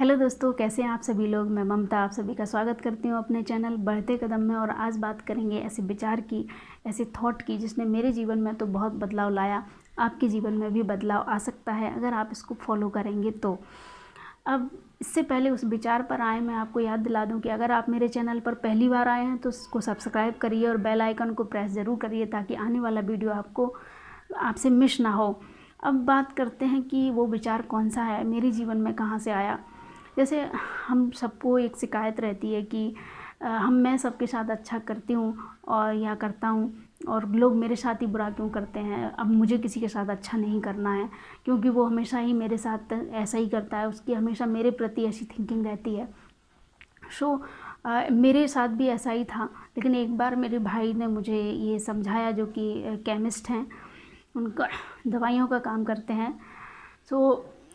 Hello दोस्तों, कैसे हैं आप सभी लोग। मैं ममता आप सभी का स्वागत करती हूं अपने चैनल बढ़ते कदम में। और आज बात करेंगे ऐसे विचार की, ऐसे थॉट की जिसने मेरे जीवन में तो बहुत बदलाव लाया। आपके जीवन में भी बदलाव आ सकता है अगर आप इसको फॉलो करेंगे तो। अब इससे पहले उस विचार पर आए, मैं आपको याद दिला दूं कि अगर आप मेरे चैनल पर पहली बार आए हैं तो इसको सब्सक्राइब करिए और बेल आइकन को प्रेस ज़रूर करिए ताकि आने वाला वीडियो आपसे मिस ना हो। अब बात करते हैं कि वो विचार कौन सा है, मेरे जीवन में कहाँ से आया। जैसे हम सबको एक शिकायत रहती है कि मैं सबके साथ अच्छा करती हूँ और या करता हूँ और लोग मेरे साथ ही बुरा क्यों करते हैं। अब मुझे किसी के साथ अच्छा नहीं करना है क्योंकि वो हमेशा ही मेरे साथ ऐसा ही करता है, उसकी हमेशा मेरे प्रति ऐसी थिंकिंग रहती है। मेरे साथ भी ऐसा ही था। लेकिन एक बार मेरे भाई ने मुझे ये समझाया, जो कि केमिस्ट हैं, उनका दवाइयों का काम करते हैं।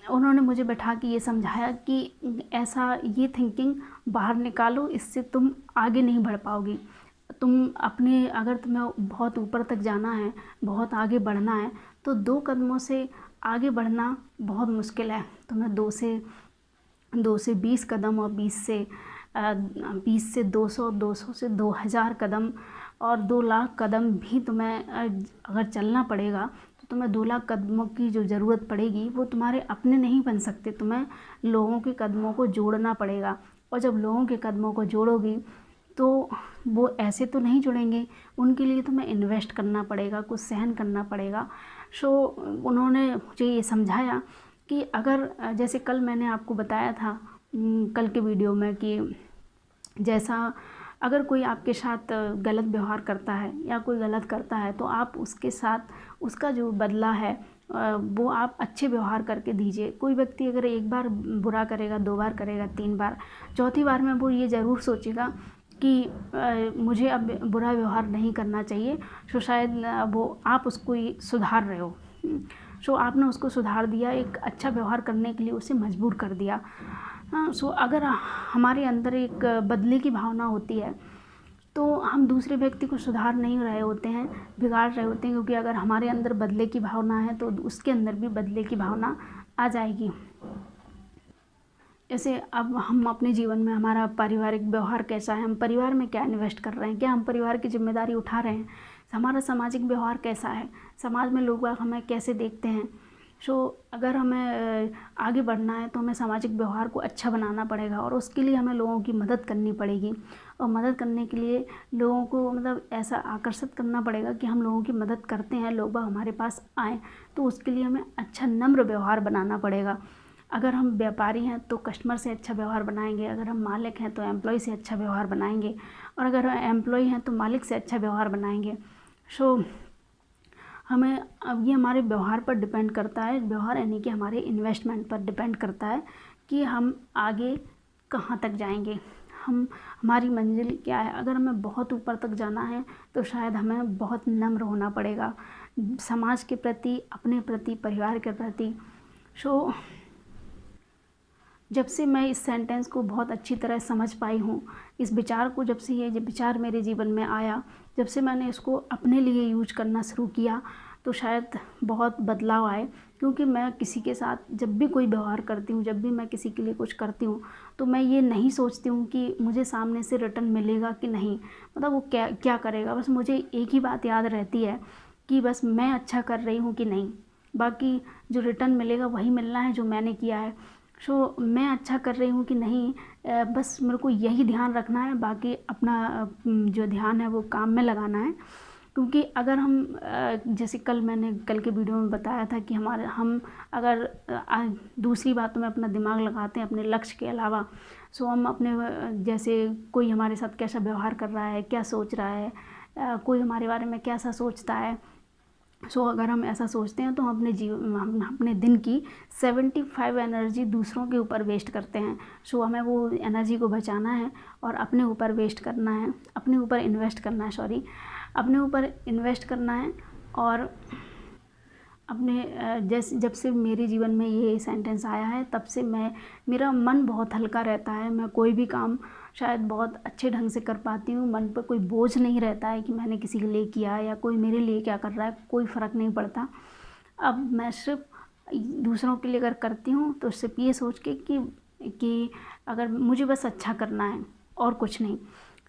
उन्होंने मुझे बैठा के ये समझाया कि ऐसा ये थिंकिंग बाहर निकालो, इससे तुम आगे नहीं बढ़ पाओगी। अगर तुम्हें बहुत ऊपर तक जाना है, बहुत आगे बढ़ना है, तो 2 कदमों से आगे बढ़ना बहुत मुश्किल है। तुम्हें 2 से 20 कदम और 20 से 200, 200 से 2000 कदम और 2 लाख कदम भी तुम्हें अगर चलना पड़ेगा तो तुम्हें 2 लाख कदमों की जो ज़रूरत पड़ेगी वो तुम्हारे अपने नहीं बन सकते। तुम्हें लोगों के कदमों को जोड़ना पड़ेगा। और जब लोगों के कदमों को जोड़ोगी तो वो ऐसे तो नहीं जुड़ेंगे, उनके लिए तुम्हें इन्वेस्ट करना पड़ेगा, कुछ सहन करना पड़ेगा। उन्होंने मुझे ये समझाया कि अगर जैसे कल मैंने आपको बताया था कल के वीडियो में कि जैसा अगर कोई आपके साथ गलत व्यवहार करता है या कोई गलत करता है तो आप उसके साथ उसका जो बदला है वो आप अच्छे व्यवहार करके दीजिए। कोई व्यक्ति अगर एक बार बुरा करेगा, 2 बार करेगा, 3 बार, चौथी बार में वो ये ज़रूर सोचेगा कि मुझे अब बुरा व्यवहार नहीं करना चाहिए। शायद वो आप उसको सुधार रहे हो। आपने उसको सुधार दिया, एक अच्छा व्यवहार करने के लिए उसे मजबूर कर दिया। अगर हमारे अंदर एक बदले की भावना होती है तो हम दूसरे व्यक्ति को सुधार नहीं रहे होते हैं, बिगाड़ रहे होते हैं। क्योंकि अगर हमारे अंदर बदले की भावना है तो उसके अंदर भी बदले की भावना आ जाएगी। जैसे अब हम अपने जीवन में, हमारा पारिवारिक व्यवहार कैसा है, हम परिवार में क्या इन्वेस्ट कर रहे हैं, क्या हम परिवार की जिम्मेदारी उठा रहे हैं, हमारा सामाजिक व्यवहार कैसा है, समाज में लोग हमें कैसे देखते हैं। अगर हमें आगे बढ़ना है तो हमें सामाजिक व्यवहार को अच्छा बनाना पड़ेगा और उसके लिए हमें लोगों की मदद करनी पड़ेगी। और मदद करने के लिए लोगों को ऐसा आकर्षित करना पड़ेगा कि हम लोगों की मदद करते हैं, लोग हमारे पास आएँ। तो उसके लिए हमें अच्छा नम्र व्यवहार बनाना पड़ेगा। अगर हम व्यापारी हैं तो कस्टमर से अच्छा व्यवहार बनाएंगे, अगर हम मालिक हैं तो एम्प्लॉय से अच्छा व्यवहार बनाएंगे, और अगर हम एम्प्लॉय हैं तो मालिक से अच्छा व्यवहार बनाएंगे। हमें अब ये हमारे व्यवहार पर डिपेंड करता है। व्यवहार यानी कि हमारे इन्वेस्टमेंट पर डिपेंड करता है कि हम आगे कहाँ तक जाएंगे, हमारी मंजिल क्या है। अगर हमें बहुत ऊपर तक जाना है तो शायद हमें बहुत नम्र होना पड़ेगा, समाज के प्रति, अपने प्रति, परिवार के प्रति। जब से मैं इस सेंटेंस को बहुत अच्छी तरह समझ पाई हूँ, इस विचार को, जब से ये विचार मेरे जीवन में आया, जब से मैंने इसको अपने लिए यूज करना शुरू किया तो शायद बहुत बदलाव आए। क्योंकि मैं किसी के साथ जब भी कोई व्यवहार करती हूँ, जब भी मैं किसी के लिए कुछ करती हूँ, तो मैं ये नहीं सोचती हूँ कि मुझे सामने से रिटर्न मिलेगा कि नहीं, वो क्या करेगा। बस मुझे एक ही बात याद रहती है कि बस मैं अच्छा कर रही हूँ कि नहीं, बाकी जो रिटर्न मिलेगा वही मिलना है जो मैंने किया है। मैं अच्छा कर रही हूँ कि नहीं, बस मेरे को यही ध्यान रखना है। बाकी अपना जो ध्यान है वो काम में लगाना है। क्योंकि अगर हम जैसे मैंने कल के वीडियो में बताया था कि हम अगर दूसरी बातों में अपना दिमाग लगाते हैं अपने लक्ष्य के अलावा, हम अपने जैसे कोई हमारे साथ कैसा व्यवहार कर रहा है, क्या सोच रहा है, कोई हमारे बारे में कैसा सोचता है, अगर हम ऐसा सोचते हैं तो हम अपने दिन की 75 एनर्जी दूसरों के ऊपर वेस्ट करते हैं। हमें वो एनर्जी को बचाना है और अपने ऊपर वेस्ट करना है, अपने ऊपर इन्वेस्ट करना है, अपने ऊपर इन्वेस्ट करना है। और जब से मेरे जीवन में ये सेंटेंस आया है तब से मेरा मन बहुत हल्का रहता है। मैं कोई भी काम शायद बहुत अच्छे ढंग से कर पाती हूँ। मन पर कोई बोझ नहीं रहता है कि मैंने किसी के लिए किया या कोई मेरे लिए क्या कर रहा है, कोई फ़र्क नहीं पड़ता। अब मैं सिर्फ दूसरों के लिए अगर करती हूँ तो सिर्फ ये सोच के कि कि अगर मुझे बस अच्छा करना है और कुछ नहीं।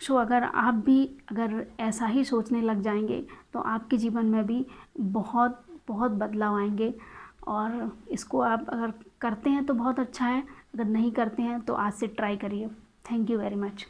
सो अगर आप भी अगर ऐसा ही सोचने लग जाएंगे तो आपके जीवन में भी बहुत बहुत बदलाव आएंगे। और इसको आप अगर करते हैं तो बहुत अच्छा है, अगर नहीं करते हैं तो आज से ट्राई करिए। Thank you very much.